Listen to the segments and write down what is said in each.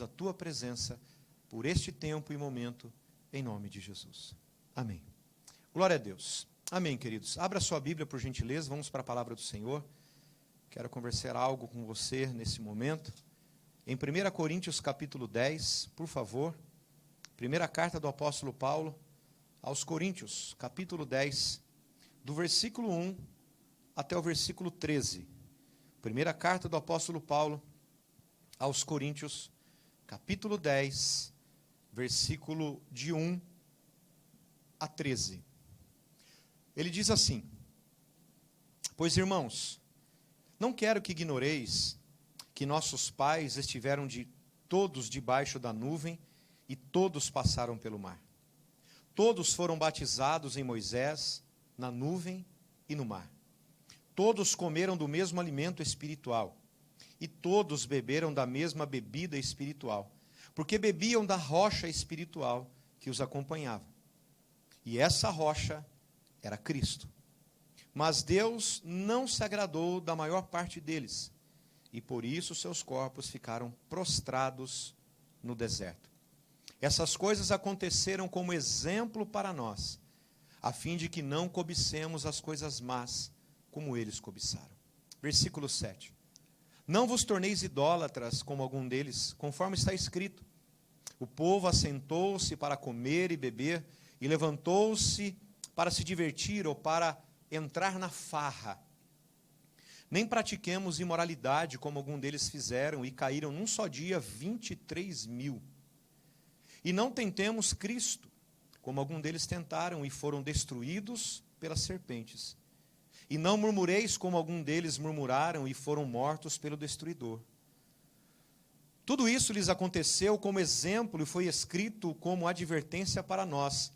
a tua presença por este tempo e momento, em nome de Jesus. Amém. Glória a Deus. Amém, queridos. Abra sua Bíblia, por gentileza, vamos para a palavra do Senhor. Quero conversar algo com você nesse momento. Em 1 Coríntios capítulo 10, por favor. Primeira carta do apóstolo Paulo aos Coríntios, capítulo 10, do versículo 1 até o versículo 13. Primeira carta do apóstolo Paulo aos Coríntios, capítulo 10, versículo de 1 a 13. Ele diz assim: Pois, irmãos, não quero que ignoreis que nossos pais estiveram todos debaixo da nuvem e todos passaram pelo mar. Todos foram batizados em Moisés, na nuvem e no mar. Todos comeram do mesmo alimento espiritual e todos beberam da mesma bebida espiritual, porque bebiam da rocha espiritual que os acompanhava. E essa rocha era Cristo. Mas Deus não se agradou da maior parte deles, e por isso seus corpos ficaram prostrados no deserto. Essas coisas aconteceram como exemplo para nós, a fim de que não cobicemos as coisas más, como eles cobiçaram. Versículo 7. Não vos torneis idólatras como algum deles, conforme está escrito. O povo assentou-se para comer e beber, e levantou-se para se divertir ou para entrar na farra. Nem pratiquemos imoralidade, como algum deles fizeram, e caíram num só dia 23.000. E não tentemos Cristo, como algum deles tentaram, e foram destruídos pelas serpentes. E não murmureis, como algum deles murmuraram, e foram mortos pelo destruidor. Tudo isso lhes aconteceu como exemplo, e foi escrito como advertência para nós,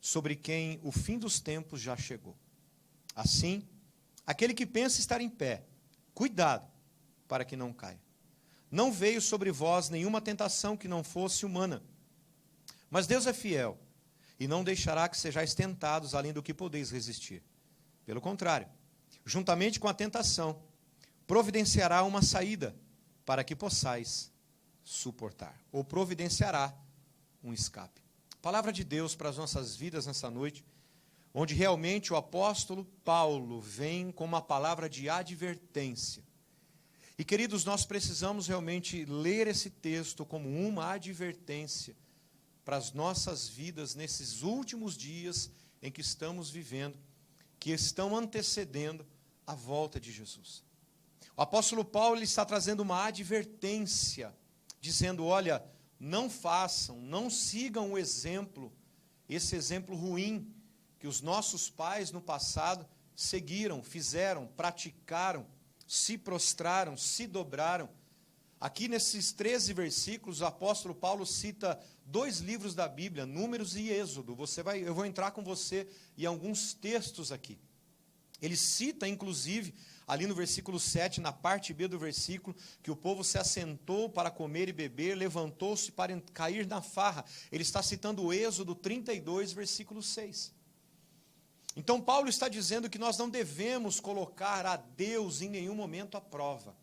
sobre quem o fim dos tempos já chegou. Assim, aquele que pensa estar em pé, cuidado, para que não caia. Não veio sobre vós nenhuma tentação que não fosse humana, mas Deus é fiel, e não deixará que sejais tentados além do que podeis resistir. Pelo contrário, juntamente com a tentação, providenciará uma saída, para que possais suportar, ou providenciará um escape. Palavra de Deus para as nossas vidas nessa noite, onde realmente o apóstolo Paulo vem com uma palavra de advertência. E, queridos, nós precisamos realmente ler esse texto como uma advertência para as nossas vidas nesses últimos dias em que estamos vivendo, que estão antecedendo a volta de Jesus. O apóstolo Paulo ele está trazendo uma advertência, dizendo, olha, não façam, não sigam o exemplo, esse exemplo ruim que os nossos pais no passado seguiram, fizeram, praticaram, se prostraram, se dobraram. Aqui nesses 13 versículos, o apóstolo Paulo cita 2 livros da Bíblia, Números e Êxodo. Eu vou entrar com você em alguns textos aqui. Ele cita, inclusive, ali no versículo 7, na parte B do versículo, que o povo se assentou para comer e beber, levantou-se para cair na farra. Ele está citando o Êxodo 32, versículo 6. Então, Paulo está dizendo que nós não devemos colocar a Deus em nenhum momento à prova.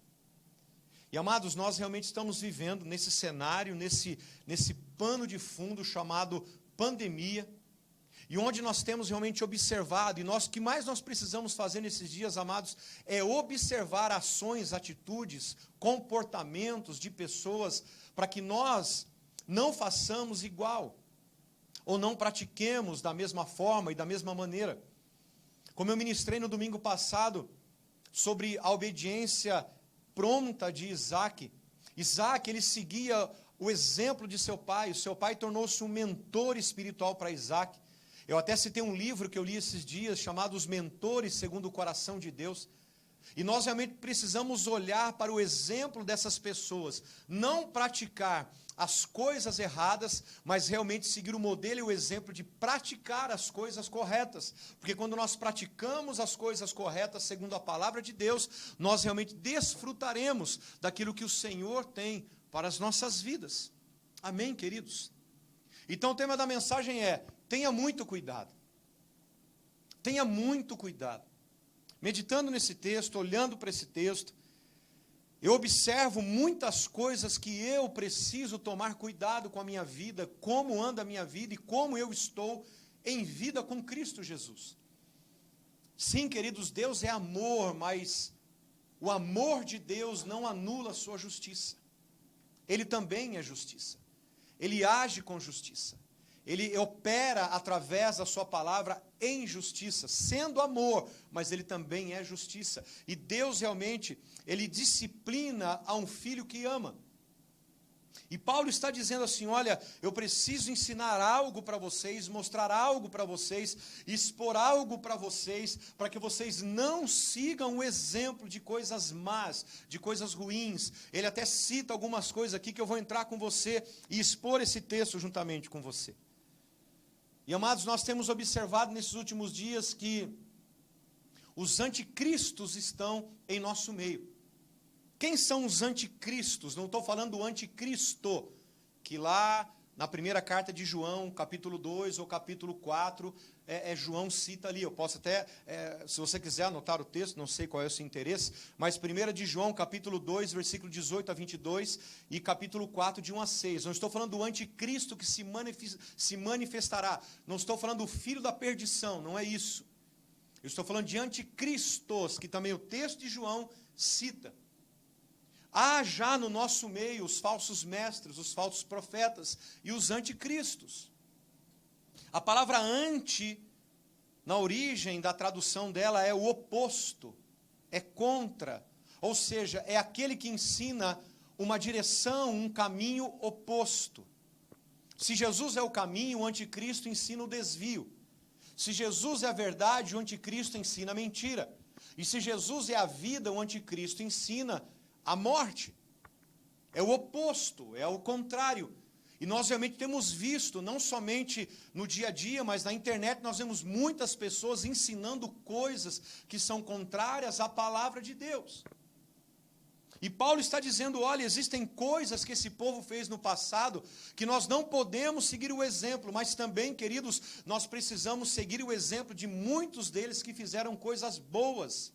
E, amados, nós realmente estamos vivendo nesse cenário, nesse pano de fundo chamado pandemia, e onde nós temos realmente observado, e o que mais nós precisamos fazer nesses dias, amados, é observar ações, atitudes, comportamentos de pessoas, para que nós não façamos igual, ou não pratiquemos da mesma forma e da mesma maneira. Como eu ministrei no domingo passado, sobre a obediência pronta de Isaac. Isaac, ele seguia o exemplo de seu pai. O seu pai tornou-se um mentor espiritual para Isaac. Eu até citei um livro que eu li esses dias, chamado Os Mentores Segundo o Coração de Deus. E nós realmente precisamos olhar para o exemplo dessas pessoas, não praticar as coisas erradas, mas realmente seguir o modelo e o exemplo de praticar as coisas corretas. Porque quando nós praticamos as coisas corretas, segundo a palavra de Deus, nós realmente desfrutaremos daquilo que o Senhor tem para as nossas vidas. Amém, queridos? Então o tema da mensagem é: tenha muito cuidado. Tenha muito cuidado. Meditando nesse texto, olhando para esse texto, eu observo muitas coisas que eu preciso tomar cuidado com a minha vida, como anda a minha vida e como eu estou em vida com Cristo Jesus. Sim, queridos, Deus é amor, mas o amor de Deus não anula a sua justiça. Ele também é justiça. Ele age com justiça. Ele opera através da sua palavra em justiça, sendo amor, mas ele também é justiça. E Deus realmente, ele disciplina a um filho que ama. E Paulo está dizendo assim, olha, eu preciso ensinar algo para vocês, mostrar algo para vocês, expor algo para vocês, para que vocês não sigam o exemplo de coisas más, de coisas ruins. Ele até cita algumas coisas aqui que eu vou entrar com você e expor esse texto juntamente com você. E amados, nós temos observado nesses últimos dias que os anticristos estão em nosso meio. Quem são os anticristos? Não estou falando do anticristo, que lá na primeira carta de João, capítulo 2 ou capítulo 4, João cita ali. Eu posso até, se você quiser anotar o texto, não sei qual é o seu interesse, mas 1 de João, capítulo 2, versículo 18 a 22, e capítulo 4, de 1 a 6. Não estou falando do anticristo que se manifestará. Não estou falando do filho da perdição, não é isso. Eu estou falando de anticristos, que também o texto de João cita. Há já no nosso meio os falsos mestres, os falsos profetas e os anticristos. A palavra anti, na origem da tradução dela, é o oposto, é contra, ou seja, é aquele que ensina uma direção, um caminho oposto. Se Jesus é o caminho, o anticristo ensina o desvio. Se Jesus é a verdade, o anticristo ensina a mentira. E se Jesus é a vida, o anticristo ensina a morte. É o oposto, é o contrário. E nós realmente temos visto, não somente no dia a dia, mas na internet, nós vemos muitas pessoas ensinando coisas que são contrárias à palavra de Deus. E Paulo está dizendo, olha, existem coisas que esse povo fez no passado, que nós não podemos seguir o exemplo, mas também, queridos, nós precisamos seguir o exemplo de muitos deles que fizeram coisas boas.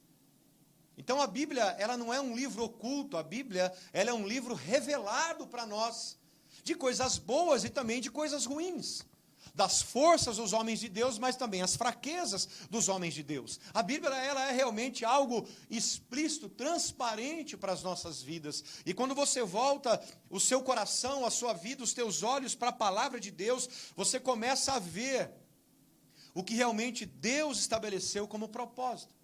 Então a Bíblia, ela não é um livro oculto, a Bíblia, ela é um livro revelado para nós, de coisas boas e também de coisas ruins, das forças dos homens de Deus, mas também as fraquezas dos homens de Deus. A Bíblia, ela é realmente algo explícito, transparente para as nossas vidas, e quando você volta o seu coração, a sua vida, os teus olhos para a palavra de Deus, você começa a ver o que realmente Deus estabeleceu como propósito.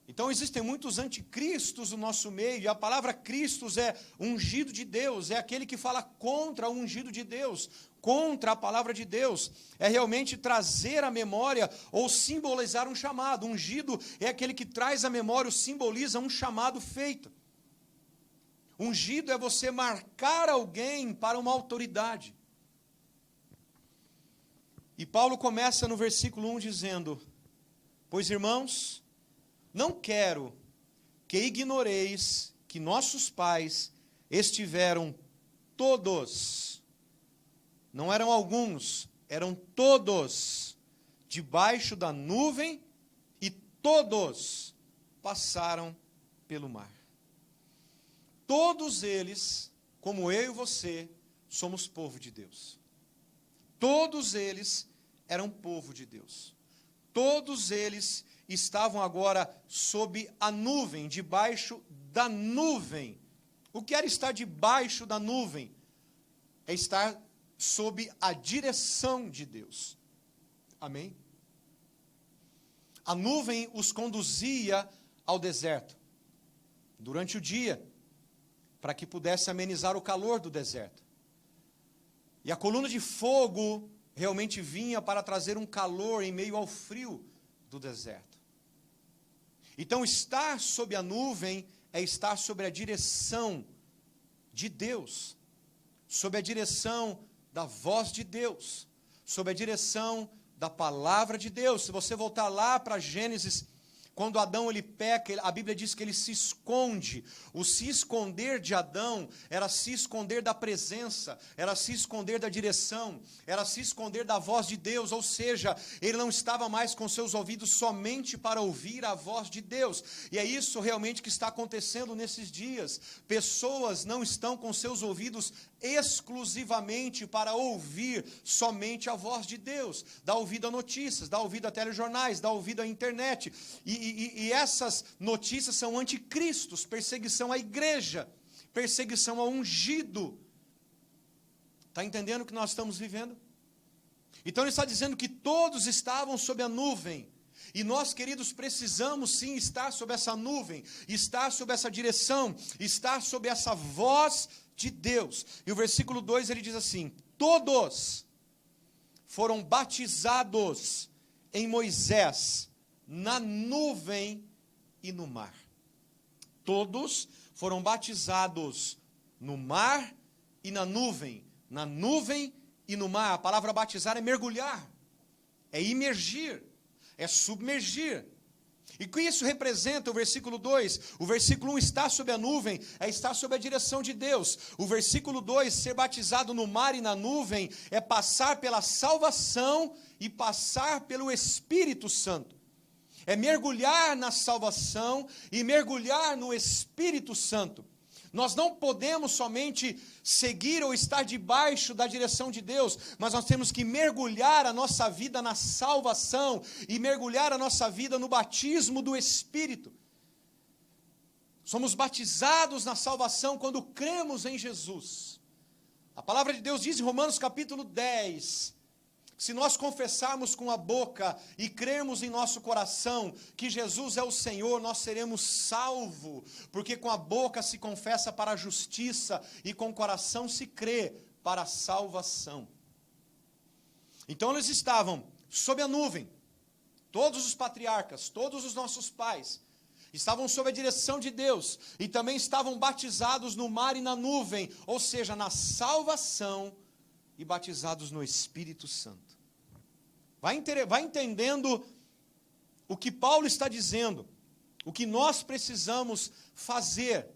Então existem muitos anticristos no nosso meio, e a palavra Cristos é ungido de Deus, é aquele que fala contra o ungido de Deus, contra a palavra de Deus, é realmente trazer à memória ou simbolizar um chamado. Ungido é aquele que traz à memória ou simboliza um chamado feito. Ungido é você marcar alguém para uma autoridade. E Paulo começa no versículo 1 dizendo, pois irmãos, não quero que ignoreis que nossos pais estiveram todos, não eram alguns, eram todos, debaixo da nuvem, e todos passaram pelo mar. Todos eles, como eu e você, somos povo de Deus. Todos eles eram povo de Deus. Todos eles estavam agora sob a nuvem, debaixo da nuvem. O que era estar debaixo da nuvem? É estar sob a direção de Deus. Amém? A nuvem os conduzia ao deserto, durante o dia, para que pudesse amenizar o calor do deserto. E a coluna de fogo realmente vinha para trazer um calor em meio ao frio do deserto. Então, estar sob a nuvem é estar sob a direção de Deus, sob a direção da voz de Deus, sob a direção da palavra de Deus. Se você voltar lá para Gênesis, Quando Adão ele peca, a Bíblia diz que ele se esconde. O se esconder de Adão era se esconder da presença, era se esconder da direção, era se esconder da voz de Deus, ou seja, ele não estava mais com seus ouvidos somente para ouvir a voz de Deus. E é isso realmente que está acontecendo nesses dias. Pessoas não estão com seus ouvidos exclusivamente para ouvir somente a voz de Deus. Dá ouvido a notícias, dá ouvido a telejornais, dá ouvido à internet. E essas notícias são anticristos, perseguição à igreja, perseguição ao ungido. Está entendendo o que nós estamos vivendo? Então ele está dizendo que todos estavam sob a nuvem. E nós, queridos, precisamos sim estar sob essa nuvem, estar sob essa direção, estar sob essa voz de Deus. E o versículo 2 ele diz assim: todos foram batizados em Moisés, na nuvem e no mar. Todos foram batizados no mar e na nuvem e no mar. A palavra batizar é mergulhar, é imergir, é submergir. E o que isso representa? O versículo 2, o versículo 1, estar sob a nuvem, é estar sob a direção de Deus. O versículo 2, ser batizado no mar e na nuvem, é passar pela salvação e passar pelo Espírito Santo. É mergulhar na salvação e mergulhar no Espírito Santo. Nós não podemos somente seguir ou estar debaixo da direção de Deus, mas nós temos que mergulhar a nossa vida na salvação e mergulhar a nossa vida no batismo do Espírito. Somos batizados na salvação quando cremos em Jesus. A palavra de Deus diz em Romanos capítulo 10, se nós confessarmos com a boca e crermos em nosso coração que Jesus é o Senhor, nós seremos salvos, porque com a boca se confessa para a justiça e com o coração se crê para a salvação. Então eles estavam sob a nuvem, todos os patriarcas, todos os nossos pais, estavam sob a direção de Deus, e também estavam batizados no mar e na nuvem, ou seja, na salvação, e batizados no Espírito Santo. Vai entendendo o que Paulo está dizendo, o que nós precisamos fazer.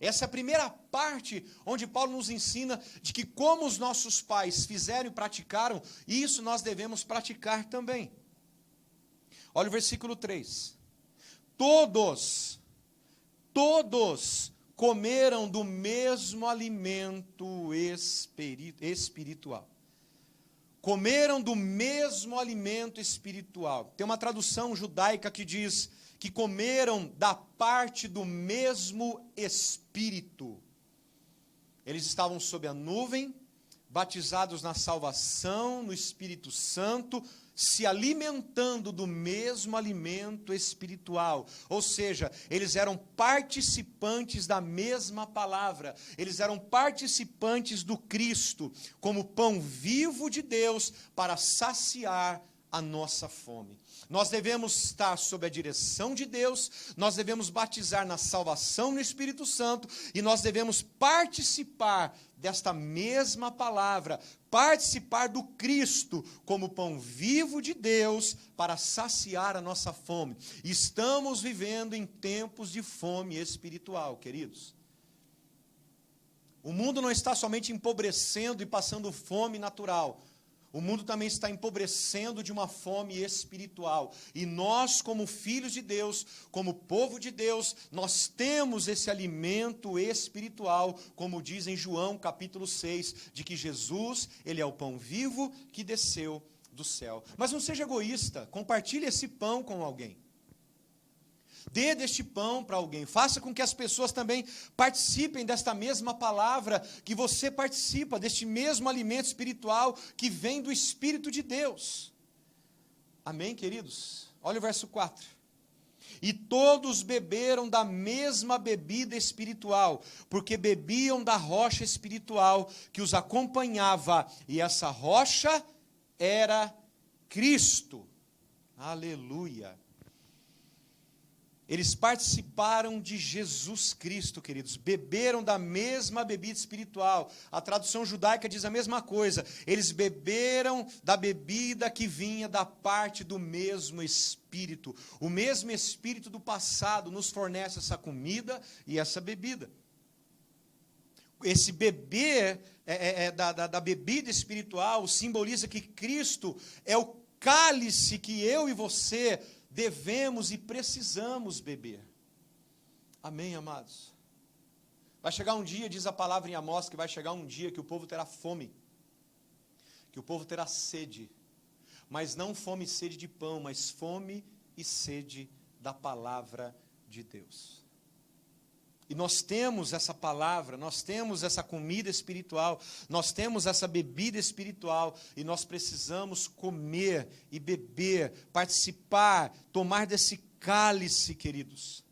Essa é a primeira parte onde Paulo nos ensina de que como os nossos pais fizeram e praticaram, isso nós devemos praticar também. Olha o versículo 3. Todos comeram do mesmo alimento espiritual. Comeram do mesmo alimento espiritual. Tem uma tradução judaica que diz que comeram da parte do mesmo Espírito. Eles estavam sob a nuvem, batizados na salvação, no Espírito Santo, se alimentando do mesmo alimento espiritual, ou seja, eles eram participantes da mesma palavra, eles eram participantes do Cristo, como pão vivo de Deus, para saciar a nossa fome. Nós devemos estar sob a direção de Deus, nós devemos batizar na salvação no Espírito Santo, e nós devemos participar desta mesma palavra, participar do Cristo como pão vivo de Deus para saciar a nossa fome. Estamos vivendo em tempos de fome espiritual, queridos. O mundo não está somente empobrecendo e passando fome natural. O mundo também está empobrecendo de uma fome espiritual. E nós, como filhos de Deus, como povo de Deus, nós temos esse alimento espiritual, como diz em João capítulo 6, de que Jesus, ele é o pão vivo que desceu do céu. Mas não seja egoísta, compartilhe esse pão com alguém. Dê deste pão para alguém, faça com que as pessoas também participem desta mesma palavra que você participa, deste mesmo alimento espiritual que vem do Espírito de Deus. Amém, queridos? Olha o verso 4. E todos beberam da mesma bebida espiritual, porque bebiam da rocha espiritual que os acompanhava, e essa rocha era Cristo. Aleluia. Eles participaram de Jesus Cristo, queridos, beberam da mesma bebida espiritual. A tradução judaica diz a mesma coisa. Eles beberam da bebida que vinha da parte do mesmo Espírito. O mesmo Espírito do passado nos fornece essa comida e essa bebida. Esse beber da bebida espiritual simboliza que Cristo é o cálice que eu e você devemos e precisamos beber. Amém, amados? Vai chegar um dia, diz a palavra em Amós, que vai chegar um dia que o povo terá fome, que o povo terá sede, mas não fome e sede de pão, mas fome e sede da palavra de Deus. E nós temos essa palavra, nós temos essa comida espiritual, nós temos essa bebida espiritual, e nós precisamos comer e beber, participar, tomar desse cálice, queridos.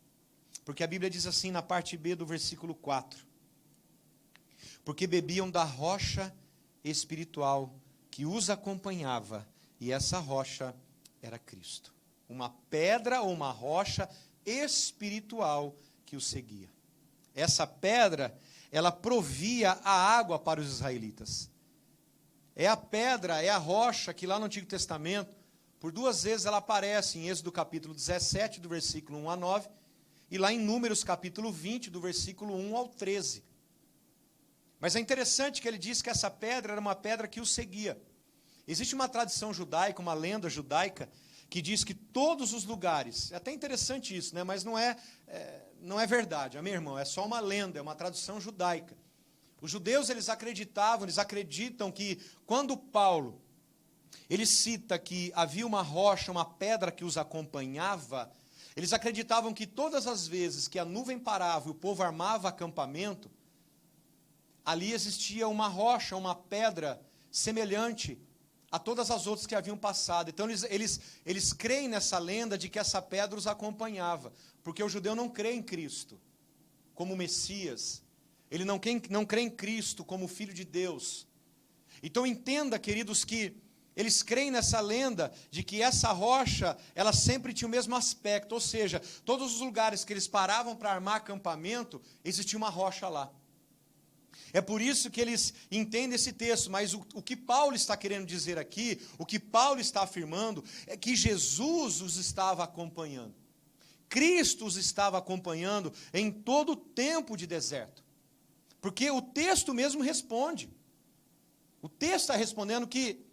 Porque a Bíblia diz assim na parte B do versículo 4. Porque bebiam da rocha espiritual que os acompanhava, e essa rocha era Cristo. Uma pedra ou uma rocha espiritual que os seguia. Essa pedra, ela provia a água para os israelitas. É a pedra, é a rocha que lá no Antigo Testamento, por 2 vezes ela aparece em Êxodo capítulo 17, do versículo 1 a 9, e lá em Números capítulo 20, do versículo 1 ao 13. Mas é interessante que ele diz que essa pedra era uma pedra que o seguia. Existe uma tradição judaica, uma lenda judaica, que diz que todos os lugares, é até interessante isso, né? Mas não é verdade, meu irmão, é só uma lenda, é uma tradução judaica. Os judeus, eles acreditam que quando Paulo, ele cita que havia uma rocha, uma pedra que os acompanhava, eles acreditavam que todas as vezes que a nuvem parava e o povo armava acampamento, ali existia uma rocha, uma pedra semelhante a todas as outras que haviam passado. Então eles creem nessa lenda de que essa pedra os acompanhava, porque o judeu não crê em Cristo como Messias, ele não crê em Cristo como Filho de Deus. Então entenda, queridos, que eles creem nessa lenda de que essa rocha, ela sempre tinha o mesmo aspecto, ou seja, todos os lugares que eles paravam para armar acampamento, existia uma rocha lá. É por isso que eles entendem esse texto, mas o que Paulo está querendo dizer aqui, o que Paulo está afirmando, é que Jesus os estava acompanhando. Cristo os estava acompanhando em todo o tempo de deserto. Porque o texto mesmo responde. O texto está respondendo que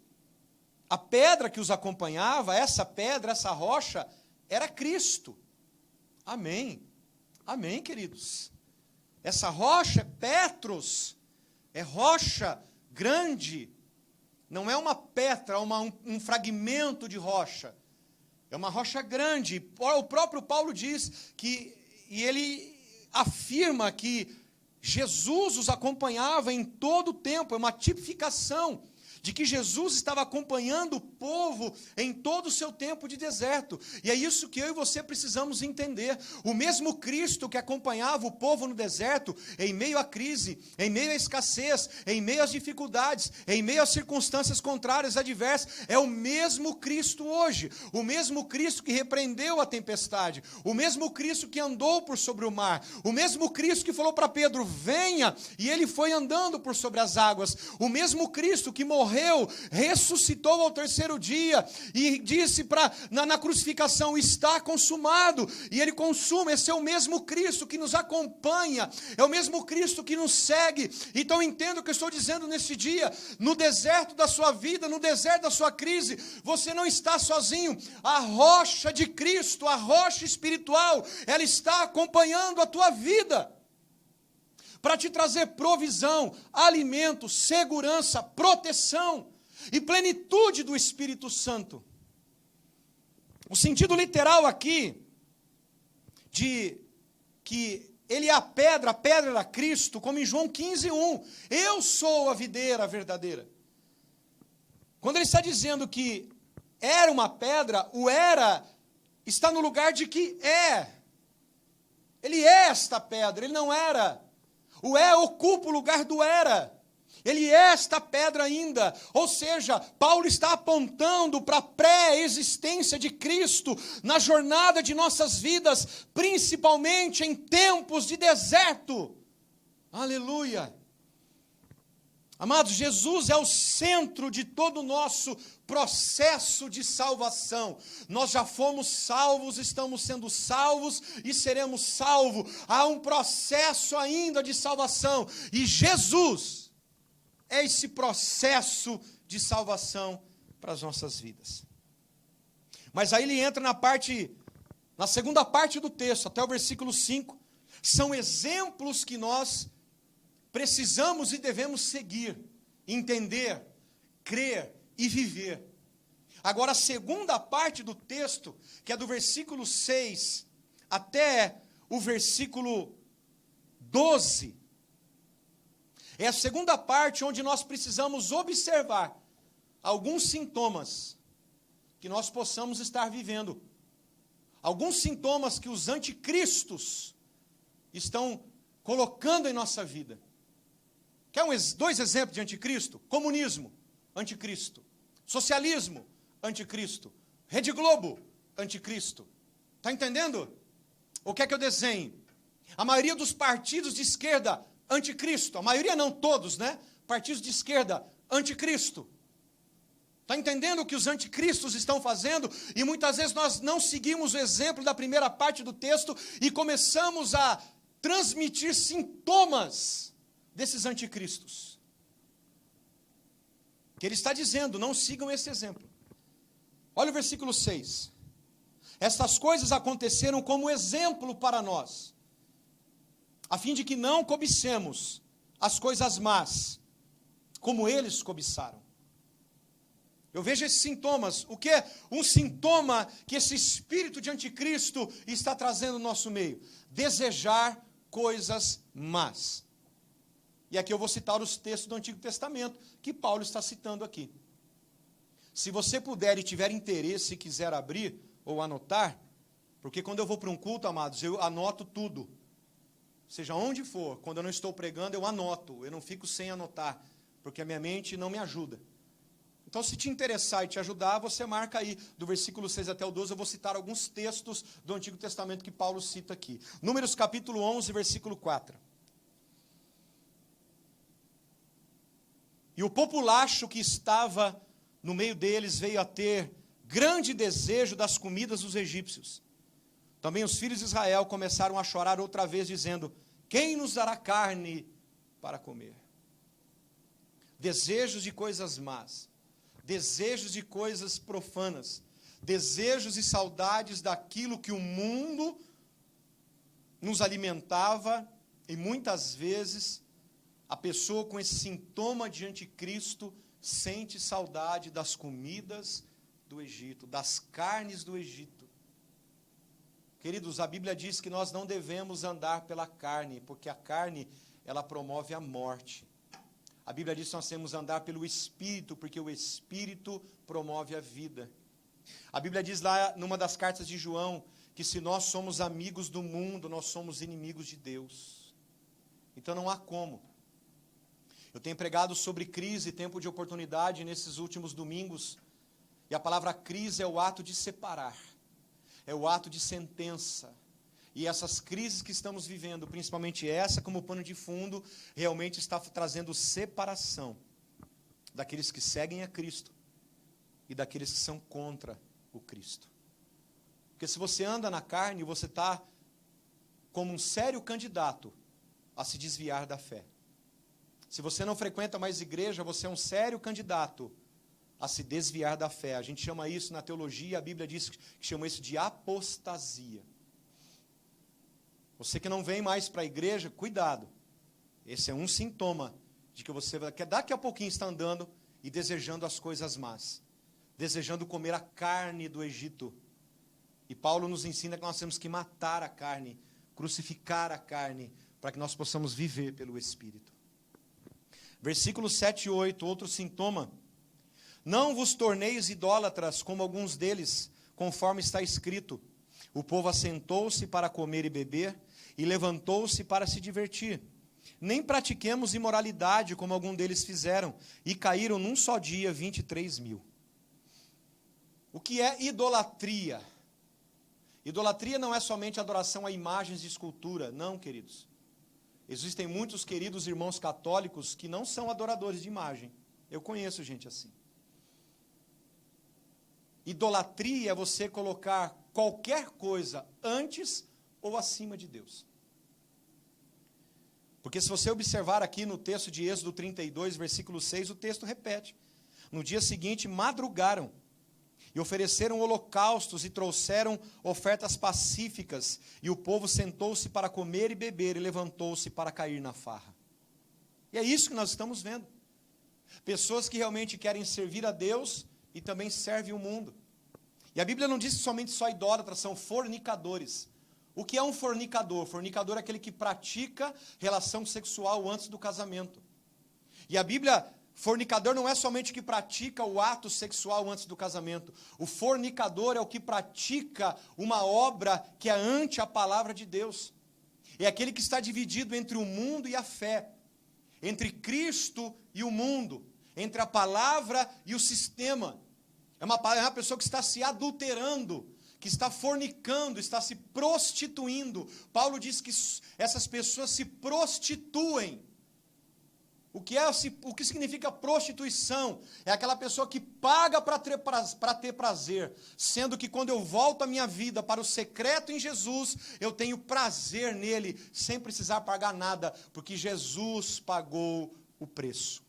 a pedra que os acompanhava, essa pedra, essa rocha, era Cristo. Amém. Amém, queridos. Essa rocha é Petros, é rocha grande, não é uma pedra, um fragmento de rocha, é uma rocha grande. O próprio Paulo diz que, e ele afirma que Jesus os acompanhava em todo o tempo, é uma tipificação de que Jesus estava acompanhando o povo em todo o seu tempo de deserto. E é isso que eu e você precisamos entender. O mesmo Cristo que acompanhava o povo no deserto, em meio à crise, em meio à escassez, em meio às dificuldades, em meio às circunstâncias contrárias, adversas, é o mesmo Cristo hoje. O mesmo Cristo que repreendeu a tempestade, o mesmo Cristo que andou por sobre o mar, o mesmo Cristo que falou para Pedro, venha, e ele foi andando por sobre as águas, o mesmo Cristo que morreu, ressuscitou ao 3º dia e disse na crucificação, está consumado, e ele consuma. Esse é o mesmo Cristo que nos acompanha, é o mesmo Cristo que nos segue. Então entenda o que eu estou dizendo nesse dia, no deserto da sua vida, no deserto da sua crise, você não está sozinho. A rocha de Cristo, a rocha espiritual, ela está acompanhando a tua vida, para te trazer provisão, alimento, segurança, proteção e plenitude do Espírito Santo. O sentido literal aqui, de que ele é a pedra era Cristo, como em João 15:1, eu sou a videira verdadeira. Quando ele está dizendo que era uma pedra, o era está no lugar de que é. Ele é esta pedra, ele não era. O ocupa o lugar do era. Ele é esta pedra ainda, ou seja, Paulo está apontando para a pré-existência de Cristo na jornada de nossas vidas, principalmente em tempos de deserto. Aleluia! Amados, Jesus é o centro de todo o nosso processo de salvação. Nós já fomos salvos, estamos sendo salvos e seremos salvos. Há um processo ainda de salvação, e Jesus é esse processo de salvação para as nossas vidas. Mas aí ele entra na segunda parte do texto, até o versículo 5, são exemplos que nós precisamos e devemos seguir, entender, crer e viver. Agora, a segunda parte do texto, que é do versículo 6 até o versículo 12, é a segunda parte onde nós precisamos observar alguns sintomas que nós possamos estar vivendo. Alguns sintomas que os anticristos estão colocando em nossa vida. Quer dois exemplos de anticristo? Comunismo, anticristo. Socialismo, anticristo. Rede Globo, anticristo. Está entendendo? O que é que eu desenho? A maioria dos partidos de esquerda, anticristo. A maioria não, todos, né? Partidos de esquerda, anticristo. Está entendendo o que os anticristos estão fazendo? E muitas vezes nós não seguimos o exemplo da primeira parte do texto e começamos a transmitir sintomas desses anticristos. Que ele está dizendo, não sigam esse exemplo. Olha o versículo 6. Estas coisas aconteceram como exemplo para nós, a fim de que não cobicemos as coisas más, como eles cobiçaram. Eu vejo esses sintomas. O que é um sintoma que esse espírito de anticristo está trazendo no nosso meio? Desejar coisas más. E aqui eu vou citar os textos do Antigo Testamento, que Paulo está citando aqui. Se você puder e tiver interesse e quiser abrir ou anotar, porque quando eu vou para um culto, amados, eu anoto tudo. Seja onde for, quando eu não estou pregando, eu anoto. Eu não fico sem anotar, porque a minha mente não me ajuda. Então, se te interessar e te ajudar, você marca aí, do versículo 6 até o 12, eu vou citar alguns textos do Antigo Testamento que Paulo cita aqui. Números capítulo 11, versículo 4. E o populacho que estava no meio deles veio a ter grande desejo das comidas dos egípcios. Também os filhos de Israel começaram a chorar outra vez, dizendo: quem nos dará carne para comer? Desejos de coisas más, desejos de coisas profanas, desejos e saudades daquilo que o mundo nos alimentava, e muitas vezes a pessoa com esse sintoma de anticristo sente saudade das comidas do Egito, das carnes do Egito. Queridos, a Bíblia diz que nós não devemos andar pela carne, porque a carne, ela promove a morte. A Bíblia diz que nós temos que andar pelo Espírito, porque o Espírito promove a vida. A Bíblia diz lá, numa das cartas de João, que se nós somos amigos do mundo, nós somos inimigos de Deus. Então não há como. Eu tenho pregado sobre crise, tempo de oportunidade nesses últimos domingos, e a palavra crise é o ato de separar, é o ato de sentença. E essas crises que estamos vivendo, principalmente essa como pano de fundo, realmente está trazendo separação daqueles que seguem a Cristo e daqueles que são contra o Cristo. Porque se você anda na carne, você está como um sério candidato a se desviar da fé. Se você não frequenta mais igreja, você é um sério candidato a se desviar da fé. A gente chama isso na teologia, a Bíblia diz que chama isso de apostasia. Você que não vem mais para a igreja, cuidado. Esse é um sintoma de que você daqui a pouquinho está andando e desejando as coisas más, desejando comer a carne do Egito. E Paulo nos ensina que nós temos que matar a carne, crucificar a carne, para que nós possamos viver pelo Espírito. Versículos 7 e 8, outro sintoma. Não vos torneis idólatras como alguns deles, conforme está escrito. O povo assentou-se para comer e beber, e levantou-se para se divertir. nem pratiquemos imoralidade, como algum deles fizeram, e caíram num só dia 23.000. O que é idolatria? Idolatria não é somente adoração a imagens de escultura, não, queridos. Existem muitos queridos irmãos católicos que não são adoradores de imagem. Eu conheço gente assim. Idolatria é você colocar qualquer coisa antes ou acima de Deus. Porque se você observar aqui no texto de Êxodo 32, versículo 6, o texto repete. No dia seguinte, madrugaram e ofereceram holocaustos e trouxeram ofertas pacíficas. E o povo sentou-se para comer e beber e levantou-se para cair na farra. E é isso que nós estamos vendo. Pessoas que realmente querem servir a Deus e também servem o mundo. E a Bíblia não diz que somente só idólatras são fornicadores. O que é um fornicador? Fornicador é aquele que pratica relação sexual antes do casamento. E a Bíblia, fornicador não é somente o que pratica o ato sexual antes do casamento. O fornicador é o que pratica uma obra que é ante a palavra de Deus. É aquele que está dividido entre o mundo e a fé, entre Cristo e o mundo, entre a palavra e o sistema. É uma pessoa que está se adulterando, que está fornicando, está se prostituindo. Paulo diz que essas pessoas se prostituem. O que significa prostituição? É aquela pessoa que paga para ter prazer, sendo que quando eu volto a minha vida para o secreto em Jesus, eu tenho prazer nele, sem precisar pagar nada, porque Jesus pagou o preço.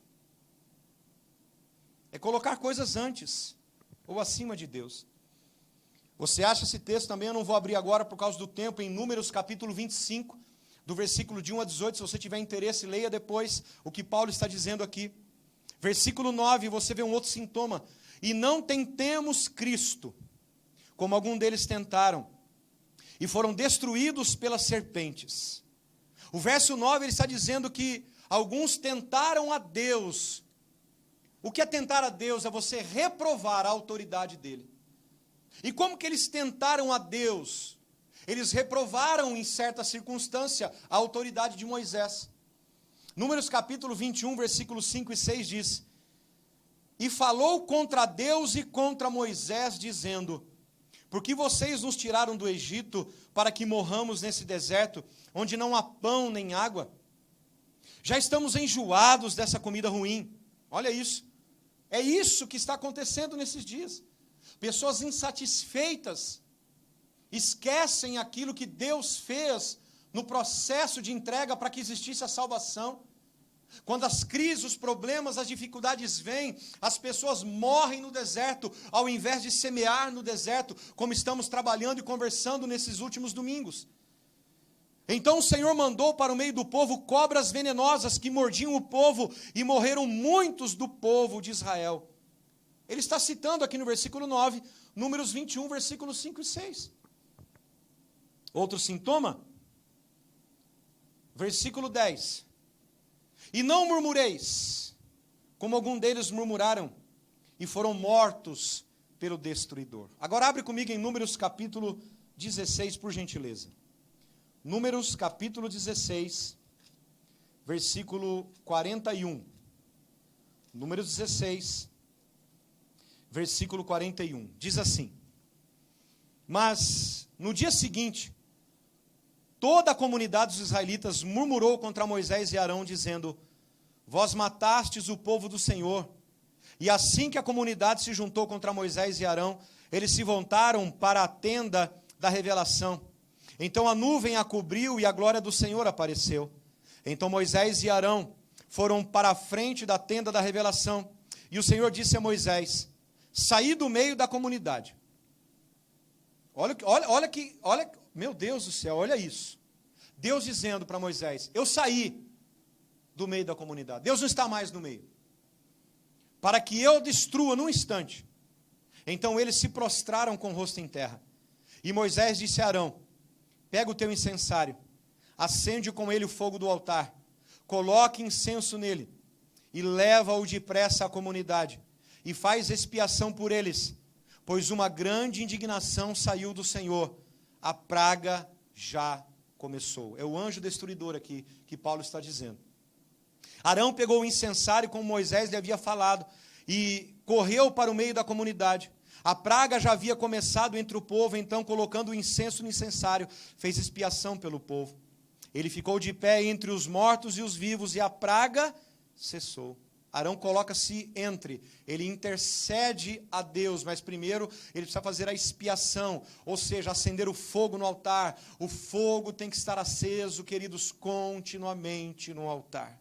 É colocar coisas antes ou acima de Deus. Você acha esse texto também, eu não vou abrir agora por causa do tempo, em Números capítulo 25, do versículo de 1 a 18, se você tiver interesse, leia depois o que Paulo está dizendo aqui. Versículo 9, você vê um outro sintoma. E não tentemos Cristo, como algum deles tentaram, e foram destruídos pelas serpentes. O verso 9, ele está dizendo que alguns tentaram a Deus. O que é tentar a Deus? É você reprovar a autoridade dele. E como que eles tentaram a Deus? Eles reprovaram em certa circunstância a autoridade de Moisés. Números capítulo 21, versículos 5 e 6 diz: E falou contra Deus e contra Moisés, dizendo: Por que vocês nos tiraram do Egito para que morramos nesse deserto, onde não há pão nem água? Já estamos enjoados dessa comida ruim. Olha isso. É isso que está acontecendo nesses dias. Pessoas insatisfeitas esquecem aquilo que Deus fez no processo de entrega para que existisse a salvação. Quando as crises, os problemas, as dificuldades vêm, as pessoas morrem no deserto, ao invés de semear no deserto, como estamos trabalhando e conversando nesses últimos domingos. Então o Senhor mandou para o meio do povo cobras venenosas que mordiam o povo, e morreram muitos do povo de Israel. Ele está citando aqui no versículo 9, Números 21, versículos 5 e 6. Outro sintoma, versículo 10. E não murmureis, como algum deles murmuraram, e foram mortos pelo destruidor. Agora abre comigo em Números capítulo 16, por gentileza. Números capítulo 16, versículo 41. Números 16, versículo 41. Diz assim: Mas no dia seguinte, toda a comunidade dos israelitas murmurou contra Moisés e Arão, dizendo: Vós matastes o povo do Senhor. E assim que a comunidade se juntou contra Moisés e Arão, eles se voltaram para a tenda da revelação. Então a nuvem a cobriu e a glória do Senhor apareceu. Então Moisés e Arão foram para a frente da tenda da revelação. E o Senhor disse a Moisés: Saí do meio da comunidade. Olha, meu Deus do céu, olha isso. Deus dizendo para Moisés: eu saí do meio da comunidade. Deus não está mais no meio. Para que eu destrua num instante. Então eles se prostraram com o rosto em terra. E Moisés disse a Arão: Pega o teu incensário, acende com ele o fogo do altar, coloque incenso nele, e leva-o depressa à comunidade, e faz expiação por eles, pois uma grande indignação saiu do Senhor, a praga já começou. É o anjo destruidor aqui que Paulo está dizendo. Arão pegou o incensário como Moisés lhe havia falado e correu para o meio da comunidade. A praga já havia começado entre o povo, então, colocando o incenso no incensário, fez expiação pelo povo. Ele ficou de pé entre os mortos e os vivos, e a praga cessou. Arão coloca-se entre, ele intercede a Deus, mas primeiro ele precisa fazer a expiação, ou seja, acender o fogo no altar. O fogo tem que estar aceso, queridos, continuamente no altar.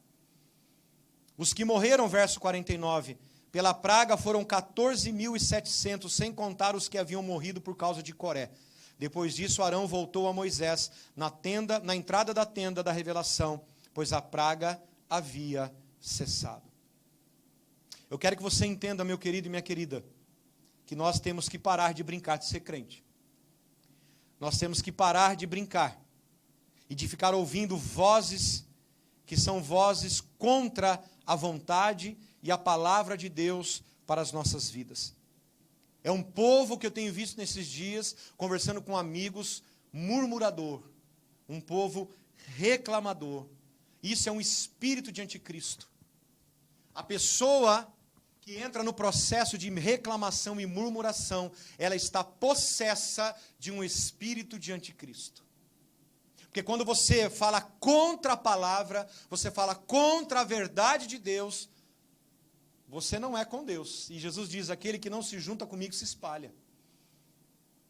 Os que morreram, verso 49, pela praga foram 14.700, sem contar os que haviam morrido por causa de Coré. Depois disso, Arão voltou a Moisés na entrada da tenda da revelação, pois a praga havia cessado. Eu quero que você entenda, meu querido e minha querida, que nós temos que parar de brincar de ser crente. Nós temos que parar de brincar e de ficar ouvindo vozes que são vozes contra a vontade e a palavra de Deus para as nossas vidas. É um povo que eu tenho visto nesses dias, conversando com amigos, murmurador, um povo reclamador. Isso é um espírito de anticristo. A pessoa que entra no processo de reclamação e murmuração, ela está possessa de um espírito de anticristo. Porque quando você fala contra a palavra, você fala contra a verdade de Deus, você não é com Deus. E Jesus diz, aquele que não se junta comigo se espalha.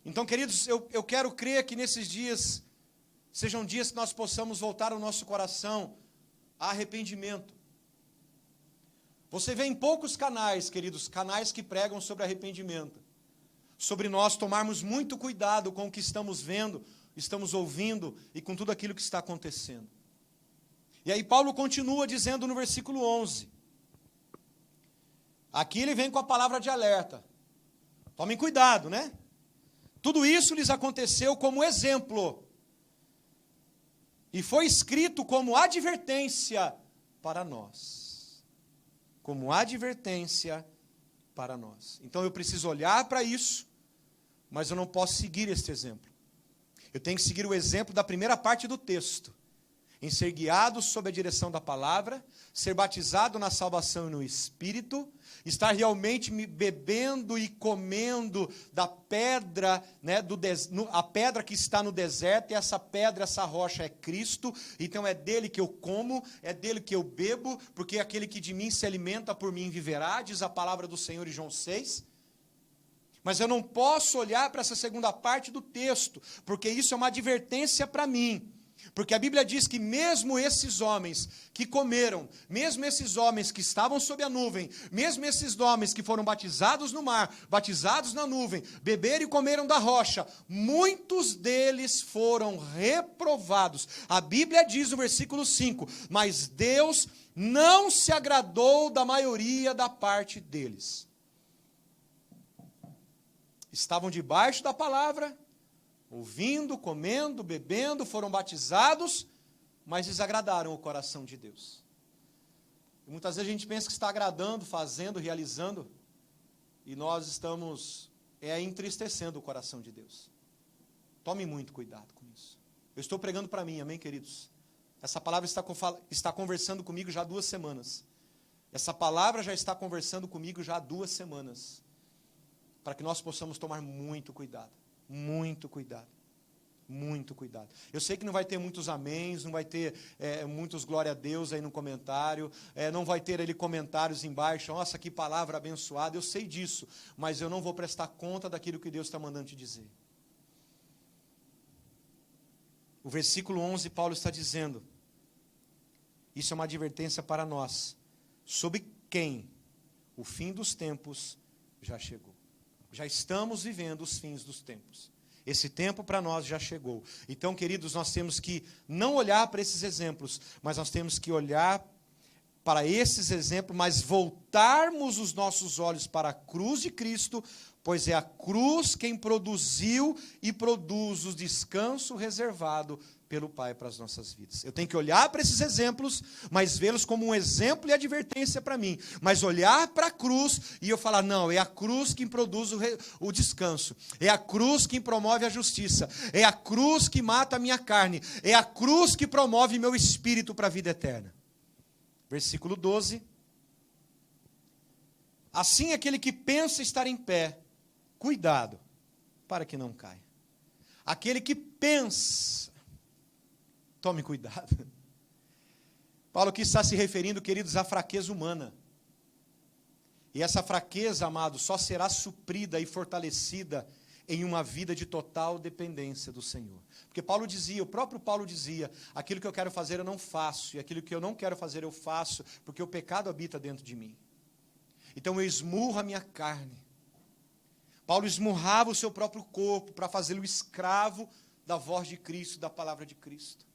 Então, queridos, eu quero crer que nesses dias, sejam dias que nós possamos voltar o nosso coração a arrependimento. Você vê em poucos canais, queridos, canais que pregam sobre arrependimento. Sobre nós tomarmos muito cuidado com o que estamos vendo, estamos ouvindo e com tudo aquilo que está acontecendo. E aí Paulo continua dizendo no versículo 11. Aqui ele vem com a palavra de alerta. Tomem cuidado, né? Tudo isso lhes aconteceu como exemplo. E foi escrito como advertência para nós. Como advertência para nós. Então eu preciso olhar para isso, mas eu não posso seguir este exemplo. Eu tenho que seguir o exemplo da primeira parte do texto, em ser guiado sob a direção da palavra, ser batizado na salvação e no Espírito, estar realmente me bebendo e comendo da pedra, né, a pedra que está no deserto, e essa pedra, essa rocha é Cristo, então é dele que eu como, é dele que eu bebo, porque aquele que de mim se alimenta, por mim viverá, diz a palavra do Senhor em João 6. Mas eu não posso olhar para essa segunda parte do texto, porque isso é uma advertência para mim. Porque a Bíblia diz que mesmo esses homens que comeram, mesmo esses homens que estavam sob a nuvem, mesmo esses homens que foram batizados no mar, batizados na nuvem, beberam e comeram da rocha, muitos deles foram reprovados. A Bíblia diz no versículo 5, mas Deus não se agradou da maioria da parte deles. Estavam debaixo da palavra, ouvindo, comendo, bebendo, foram batizados, mas desagradaram o coração de Deus. E muitas vezes a gente pensa que está agradando, fazendo, realizando, e nós estamos entristecendo o coração de Deus. Tome muito cuidado com isso. Eu estou pregando para mim, amém, queridos? Essa palavra está conversando comigo já há 2 semanas. Essa palavra já está conversando comigo já há 2 semanas. Para que nós possamos tomar muito cuidado. Muito cuidado, muito cuidado. Eu sei que não vai ter muitos améns, não vai ter muitos glória a Deus aí no comentário, não vai ter ali comentários embaixo, nossa, que palavra abençoada, eu sei disso, mas eu não vou prestar conta daquilo que Deus está mandando te dizer. O versículo 11, Paulo está dizendo, isso é uma advertência para nós, sobre quem o fim dos tempos já chegou. Já estamos vivendo os fins dos tempos. Esse tempo para nós já chegou. Então, queridos, nós temos que não olhar para esses exemplos, mas nós temos que olhar para esses exemplos, mas voltarmos os nossos olhos para a cruz de Cristo, pois é a cruz quem produziu e produz o descanso reservado pelo Pai para as nossas vidas. Eu tenho que olhar para esses exemplos, mas vê-los como um exemplo e advertência para mim. Mas olhar para a cruz e eu falar, não, é a cruz que produz o descanso. É a cruz que promove a justiça. É a cruz que mata a minha carne. É a cruz que promove meu espírito para a vida eterna. Versículo 12. Assim aquele que pensa estar em pé, cuidado, para que não caia. Aquele que pensa, tome cuidado. Paulo aqui está se referindo, queridos, à fraqueza humana. E essa fraqueza, amados, só será suprida e fortalecida em uma vida de total dependência do Senhor. Porque Paulo dizia, o próprio Paulo dizia, aquilo que eu quero fazer eu não faço, e aquilo que eu não quero fazer eu faço, porque o pecado habita dentro de mim. Então eu esmurro a minha carne. Paulo esmurrava o seu próprio corpo para fazê-lo escravo da voz de Cristo, da palavra de Cristo.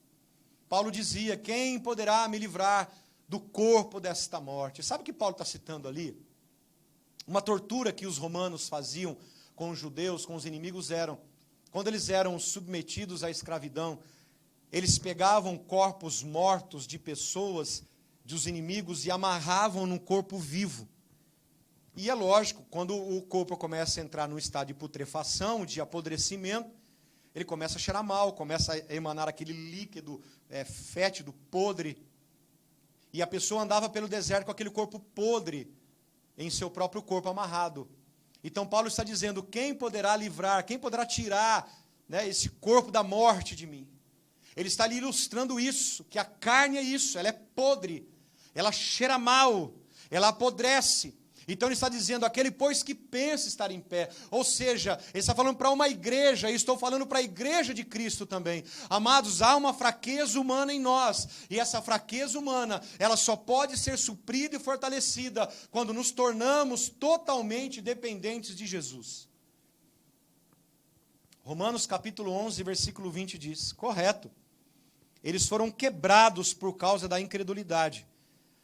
Paulo dizia, quem poderá me livrar do corpo desta morte? Sabe o que Paulo está citando ali? Uma tortura que os romanos faziam com os judeus, com os inimigos, quando eles eram submetidos à escravidão, eles pegavam corpos mortos de pessoas, dos inimigos, e amarravam num corpo vivo. E é lógico, quando o corpo começa a entrar num estado de putrefação, de apodrecimento, ele começa a cheirar mal, começa a emanar aquele líquido fétido, podre. E a pessoa andava pelo deserto com aquele corpo podre em seu próprio corpo amarrado. Então Paulo está dizendo, quem poderá livrar, quem poderá tirar, esse corpo da morte de mim? Ele está ali ilustrando isso, que a carne é isso, ela é podre, ela cheira mal, ela apodrece. Então ele está dizendo, aquele pois que pensa estar em pé. Ou seja, ele está falando para uma igreja, e estou falando para a igreja de Cristo também. Amados, há uma fraqueza humana em nós, e essa fraqueza humana, ela só pode ser suprida e fortalecida quando nos tornamos totalmente dependentes de Jesus. Romanos capítulo 11, versículo 20 diz, correto, eles foram quebrados por causa da incredulidade,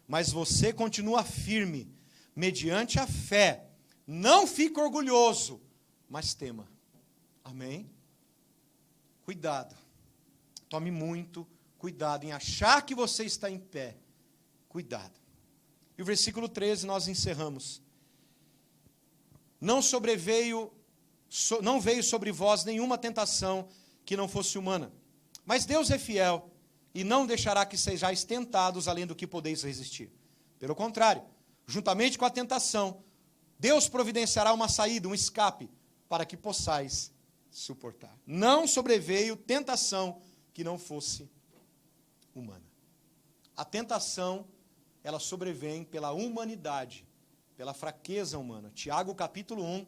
mas você continua firme, mediante a fé, não fique orgulhoso, mas tema. Amém? Cuidado. Tome muito cuidado em achar que você está em pé. Cuidado. E o versículo 13 nós encerramos. Não veio sobre vós nenhuma tentação que não fosse humana. Mas Deus é fiel e não deixará que sejais tentados além do que podeis resistir. Pelo contrário, juntamente com a tentação, Deus providenciará uma saída, um escape, para que possais suportar. Não sobreveio tentação que não fosse humana. A tentação, ela sobrevém pela humanidade, pela fraqueza humana. Tiago capítulo 1,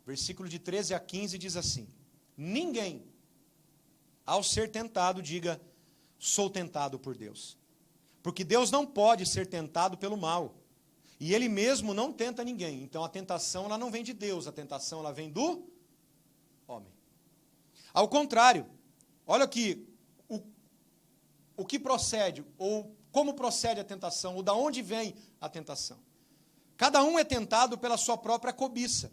versículo de 13 a 15 diz assim, ninguém, ao ser tentado, diga, sou tentado por Deus. Porque Deus não pode ser tentado pelo mal. E Ele mesmo não tenta ninguém. Então a tentação ela não vem de Deus, a tentação ela vem do homem. Ao contrário, olha aqui, o que procede, ou como procede a tentação, ou da onde vem a tentação. Cada um é tentado pela sua própria cobiça,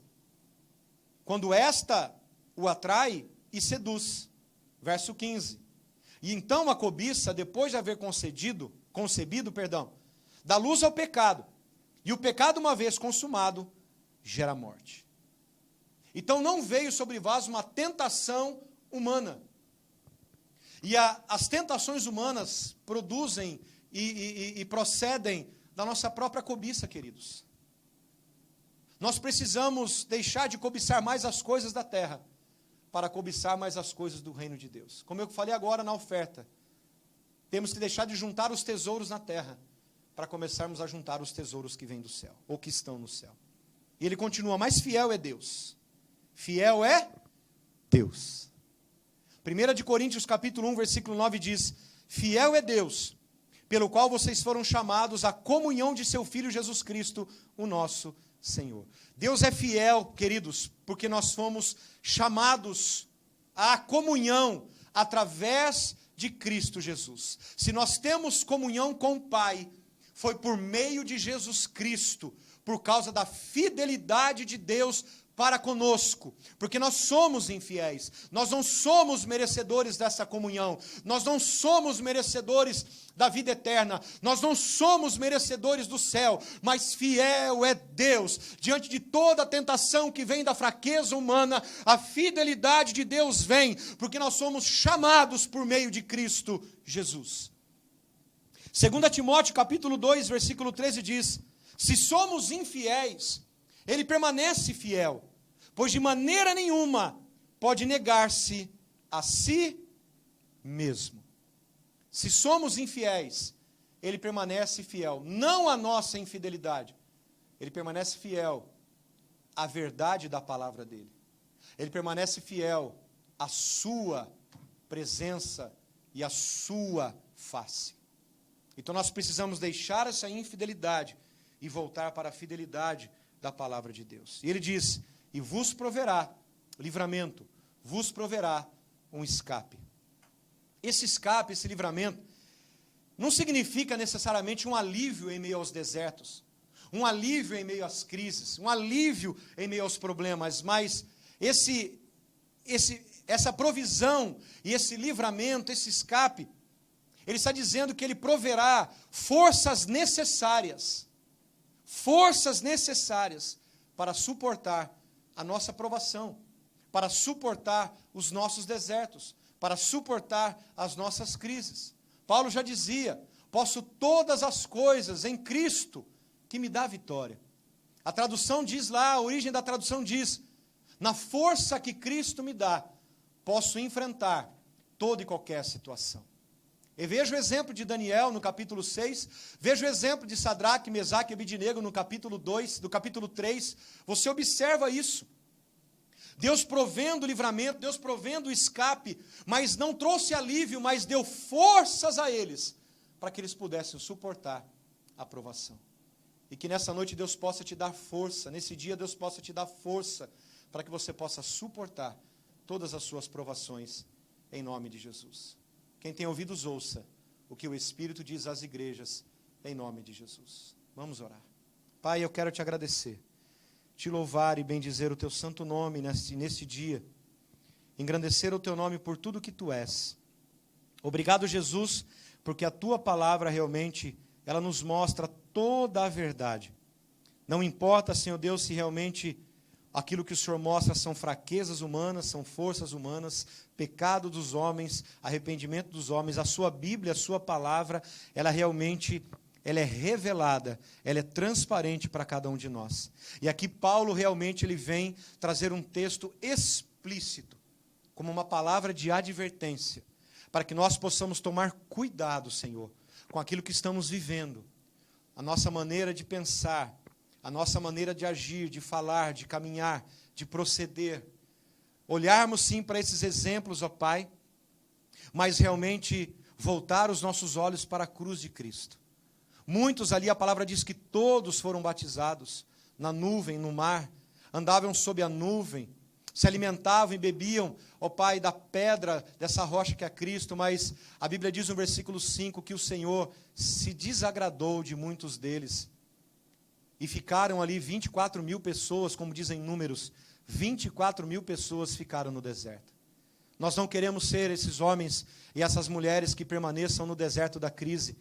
quando esta o atrai e seduz. Verso 15. E então a cobiça, depois de haver concebido, dá luz ao pecado. E o pecado, uma vez consumado, gera morte. Então não veio sobre vós uma tentação humana. E as tentações humanas produzem e procedem da nossa própria cobiça, queridos. Nós precisamos deixar de cobiçar mais as coisas da terra, para cobiçar mais as coisas do reino de Deus. Como eu falei agora na oferta, temos que deixar de juntar os tesouros na terra, para começarmos a juntar os tesouros que vêm do céu, ou que estão no céu. E ele continua, mas fiel é Deus. Fiel é Deus. 1 Coríntios capítulo 1, versículo 9 diz, fiel é Deus, pelo qual vocês foram chamados à comunhão de seu Filho Jesus Cristo, o nosso Senhor. Deus é fiel, queridos, porque nós fomos chamados à comunhão através de Cristo Jesus. Se nós temos comunhão com o Pai, foi por meio de Jesus Cristo, por causa da fidelidade de Deus para conosco, porque nós somos infiéis, nós não somos merecedores dessa comunhão, nós não somos merecedores da vida eterna, nós não somos merecedores do céu, mas fiel é Deus, diante de toda a tentação que vem da fraqueza humana, a fidelidade de Deus vem, porque nós somos chamados por meio de Cristo Jesus. 2 Timóteo capítulo 2, versículo 13 diz, se somos infiéis, Ele permanece fiel, pois de maneira nenhuma pode negar-se a si mesmo. Se somos infiéis, Ele permanece fiel, não à nossa infidelidade, Ele permanece fiel à verdade da palavra dEle. Ele permanece fiel à sua presença e à sua face. Então nós precisamos deixar essa infidelidade e voltar para a fidelidade da palavra de Deus. E ele diz, e vos proverá livramento, vos proverá um escape. Esse escape, esse livramento, não significa necessariamente um alívio em meio aos desertos, um alívio em meio às crises, um alívio em meio aos problemas, mas essa provisão e esse livramento, esse escape, ele está dizendo que ele proverá forças necessárias para suportar a nossa provação, para suportar os nossos desertos, para suportar as nossas crises. Paulo já dizia, posso todas as coisas em Cristo que me dá vitória. A tradução diz lá, a origem da tradução diz, na força que Cristo me dá, posso enfrentar toda e qualquer situação. E veja o exemplo de Daniel no capítulo 6, veja o exemplo de Sadraque, Mesaque e Abidnego no capítulo 2, do capítulo 3, você observa isso. Deus provendo o livramento, Deus provendo o escape, mas não trouxe alívio, mas deu forças a eles, para que eles pudessem suportar a provação. E que nessa noite Deus possa te dar força, nesse dia Deus possa te dar força, para que você possa suportar todas as suas provações, em nome de Jesus. Quem tem ouvidos, ouça o que o Espírito diz às igrejas, em nome de Jesus. Vamos orar. Pai, eu quero te agradecer, te louvar e bendizer o teu santo nome neste dia, engrandecer o teu nome por tudo que tu és. Obrigado, Jesus, porque a tua palavra realmente, ela nos mostra toda a verdade. Não importa, Senhor Deus, se realmente aquilo que o Senhor mostra são fraquezas humanas, são forças humanas, pecado dos homens, arrependimento dos homens. A sua Bíblia, a sua palavra, ela realmente, ela é revelada, ela é transparente para cada um de nós. E aqui Paulo realmente ele vem trazer um texto explícito, como uma palavra de advertência, para que nós possamos tomar cuidado, Senhor, com aquilo que estamos vivendo, a nossa maneira de pensar, a nossa maneira de agir, de falar, de caminhar, de proceder. Olharmos sim para esses exemplos, ó Pai, mas realmente voltar os nossos olhos para a cruz de Cristo. Muitos ali, a palavra diz que todos foram batizados na nuvem, no mar, andavam sob a nuvem, se alimentavam e bebiam, ó Pai, da pedra, dessa rocha que é Cristo, mas a Bíblia diz no versículo 5 que o Senhor se desagradou de muitos deles. E ficaram ali 24 mil pessoas, como dizem números, 24 mil pessoas ficaram no deserto. Nós não queremos ser esses homens e essas mulheres que permaneçam no deserto da crise.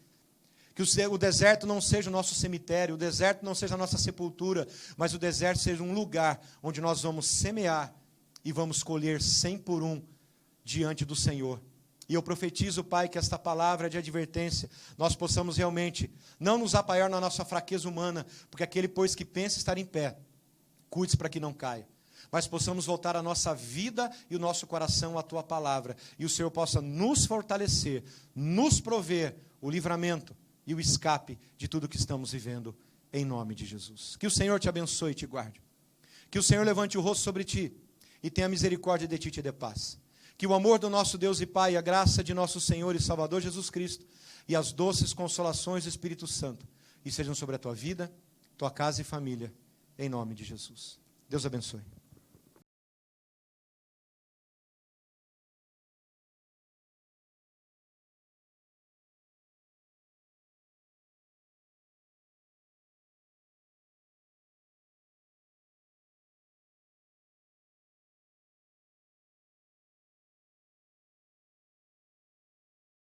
Que o deserto não seja o nosso cemitério, o deserto não seja a nossa sepultura, mas o deserto seja um lugar onde nós vamos semear e vamos colher 100 por 1 diante do Senhor. E eu profetizo, Pai, que esta palavra de advertência, nós possamos realmente não nos apoiar na nossa fraqueza humana, porque aquele, pois, que pensa estar em pé, cuide-se para que não caia. Mas possamos voltar a nossa vida e o nosso coração à Tua palavra. E o Senhor possa nos fortalecer, nos prover o livramento e o escape de tudo que estamos vivendo, em nome de Jesus. Que o Senhor te abençoe e te guarde. Que o Senhor levante o rosto sobre ti e tenha misericórdia de ti e te dê paz. Que o amor do nosso Deus e Pai, a graça de nosso Senhor e Salvador Jesus Cristo e as doces consolações do Espírito Santo estejam sobre a tua vida, tua casa e família, em nome de Jesus. Deus abençoe.